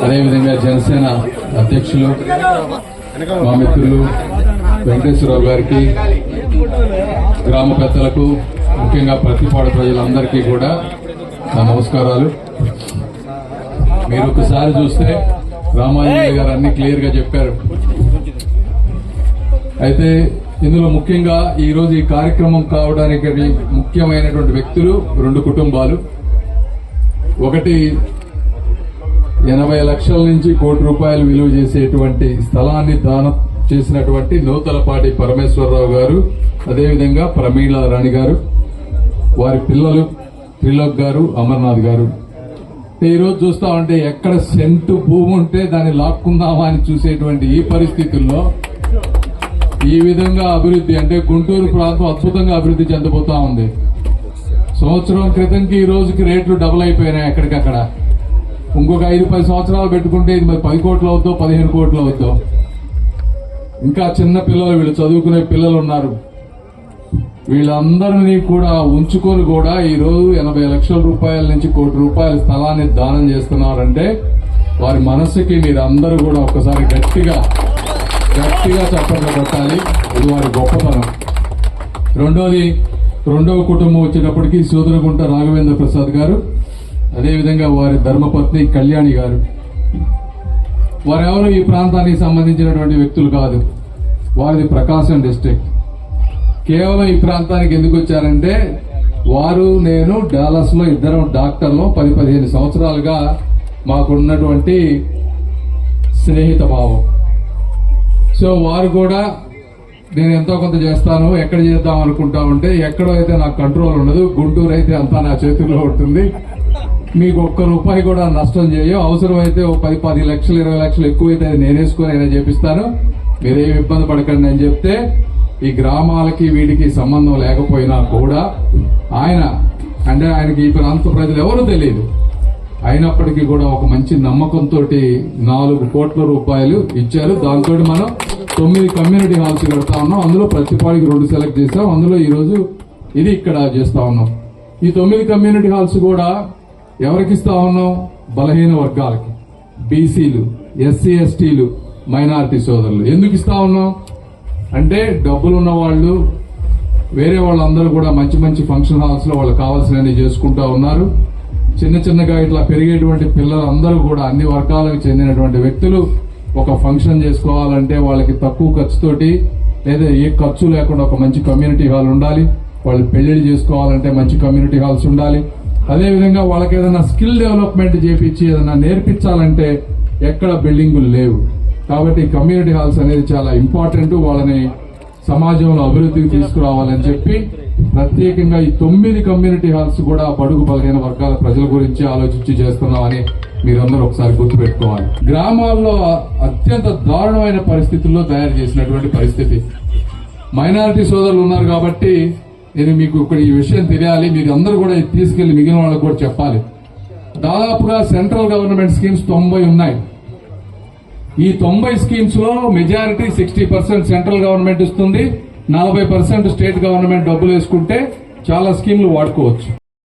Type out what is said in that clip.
అదేవిధంగా జనసేన అధ్యక్షులు మా మిత్రులు వెంకటేశ్వరరావు గారికి, గ్రామ పెద్దలకు, ముఖ్యంగా ప్రతిపాడు ప్రజలందరికీ కూడా నా నమస్కారాలు. మీరు ఒకసారి చూస్తే రామాంజనేయ గారు అన్ని క్లియర్ గా చెప్పారు. అయితే ఇందులో ముఖ్యంగా ఈ రోజు ఈ కార్యక్రమం కావడానికి ముఖ్యమైనటువంటి వ్యక్తులు రెండు కుటుంబాలు. ఒకటి 80 లక్షల నుంచి ₹1 కోటి విలువ చేసేటువంటి స్థలాన్ని దానం చేసినటువంటి నూతలపాటి పరమేశ్వరరావు గారు, అదేవిధంగా ప్రమీళ రాణి గారు, వారి పిల్లలు త్రిలోక్ గారు, అమర్నాథ్ గారు. ఈ రోజు చూస్తా ఉంటే ఎక్కడ సెంటు భూమి ఉంటే దాన్ని లాక్కుందామా అని చూసేటువంటి ఈ పరిస్థితుల్లో ఈ విధంగా అభివృద్ధి అంటే గుంటూరు ప్రాంతం అద్భుతంగా అభివృద్ధి చెందబోతా ఉంది. సంవత్సరం క్రితంకి ఈ రోజుకి రేట్లు డబుల్ అయిపోయినాయి ఎక్కడికక్కడ. ఇంకొక 5-10 సంవత్సరాలు పెట్టుకుంటే ఇది మరి 10 కోట్లు అవుద్దో 15 కోట్లు అవుద్దో. ఇంకా చిన్న పిల్లలు, వీళ్ళు చదువుకునే పిల్లలు ఉన్నారు. వీళ్ళందరినీ కూడా ఉంచుకొని కూడా ఈ రోజు 80 లక్షల రూపాయల నుంచి ₹1 కోటి స్థలాన్ని దానం చేస్తున్నారంటే వారి మనస్సుకి మీరందరూ కూడా ఒక్కసారి గట్టిగా చప్పట్లు కొట్టాలి. ఇది వారి గొప్పతనం. రెండవ కుటుంబం వచ్చేటప్పటికి సోదరగుంట రాఘవేంద్ర ప్రసాద్ గారు, అదేవిధంగా వారి ధర్మపత్ని కళ్యాణి గారు. వారెవరు ఈ ప్రాంతానికి సంబంధించినటువంటి వ్యక్తులు కాదు. వారిది ప్రకాశం డిస్ట్రిక్ట్. కేవలం ఈ ప్రాంతానికి ఎందుకు వచ్చారంటే వారు, నేను డాలస్ లో ఇద్దరం డాక్టర్లు. 10-15 సంవత్సరాలుగా మాకున్నటువంటి స్నేహిత భావం. సో వారు కూడా నేను ఎంతో కొంత చేస్తాను, ఎక్కడ చేద్దాం అనుకుంటా ఉంటే ఎక్కడో అయితే నాకు కంట్రోల్ ఉండదు, గుంటూరు అయితే అంతా నా చేతుల్లో ఉంటుంది, మీకు ₹1 కూడా నష్టం చేయో, అవసరమైతే 10 లక్షలు 20 లక్షలు ఎక్కువైతే నేనేసుకొని అయినా చేపిస్తాను, మీరేం ఇబ్బంది పడకండి అని చెప్తే ఈ గ్రామాలకి వీటికి సంబంధం లేకపోయినా కూడా ఆయనకి ఈ ప్రాంత ప్రజలు ఎవరూ తెలియదు, అయినప్పటికీ కూడా ఒక మంచి నమ్మకంతో ₹4 కోట్ల ఇచ్చారు. దాంతో మనం 9 కమ్యూనిటీ హాల్స్ కడతా ఉన్నాం. అందులో ప్రతిపాడికి 2 సెలెక్ట్ చేసాం. అందులో ఈ రోజు ఇది ఇక్కడ చేస్తా ఉన్నాం. ఈ 9 కమ్యూనిటీ హాల్స్ కూడా ఎవరికి ఇస్తా ఉన్నాం? బలహీన వర్గాలకి, బీసీలు, ఎస్సీ ఎస్టీలు, మైనారిటీ సోదరులు. ఎందుకు ఇస్తా ఉన్నాం అంటే డబ్బులున్న వాళ్ళు, వేరే వాళ్ళందరూ కూడా మంచి మంచి ఫంక్షన్ హాల్స్ లో వాళ్ళు కావాల్సినవి చేసుకుంటా ఉన్నారు. చిన్నగా ఇట్లా పెరిగేటువంటి పిల్లలందరూ కూడా అన్ని వర్గాలకు చెందినటువంటి వ్యక్తులు ఒక ఫంక్షన్ చేసుకోవాలంటే వాళ్ళకి తక్కువ ఖర్చుతోటి లేదా ఏ ఖర్చు లేకుండా ఒక మంచి కమ్యూనిటీ హాల్ ఉండాలి. వాళ్ళు పెళ్లిళ్ళు చేసుకోవాలంటే మంచి కమ్యూనిటీ హాల్స్ ఉండాలి. అదేవిధంగా వాళ్ళకి ఏదైనా స్కిల్ డెవలప్మెంట్ చేపించి ఏదైనా నేర్పించాలంటే ఎక్కడ బిల్డింగులు లేవు. కాబట్టి కమ్యూనిటీ హాల్స్ అనేది చాలా ఇంపార్టెంట్. వాళ్ళని సమాజంలో అభివృద్ధికి తీసుకురావాలని చెప్పి ప్రత్యేకంగా ఈ 9 కమ్యూనిటీ హాల్స్ కూడా బడుగు బలహీన వర్గాల ప్రజల గురించి ఆలోచించి చేస్తున్నామని మీరందరూ ఒకసారి గుర్తుపెట్టుకోవాలి. గ్రామాల్లో అత్యంత దారుణమైన పరిస్థితుల్లో తయారు చేసినటువంటి పరిస్థితి. మైనారిటీ సోదరులు ఉన్నారు కాబట్టి నేను మీకు ఇక్కడ ఈ విషయం తెలియాలి, మీరు అందరూ కూడా తీసుకెళ్లి మిగిలిన వాళ్ళకు కూడా చెప్పాలి. దాదాపుగా సెంట్రల్ గవర్నమెంట్ స్కీమ్స్ 90 ఉన్నాయి. ఈ 90 స్కీమ్స్ లో మెజారిటీ 60% సెంట్రల్ గవర్నమెంట్ ఇస్తుంది, 40% స్టేట్ గవర్నమెంట్ డబ్బులు వేసుకుంటే చాలా స్కీమ్లు వాడుకోవచ్చు.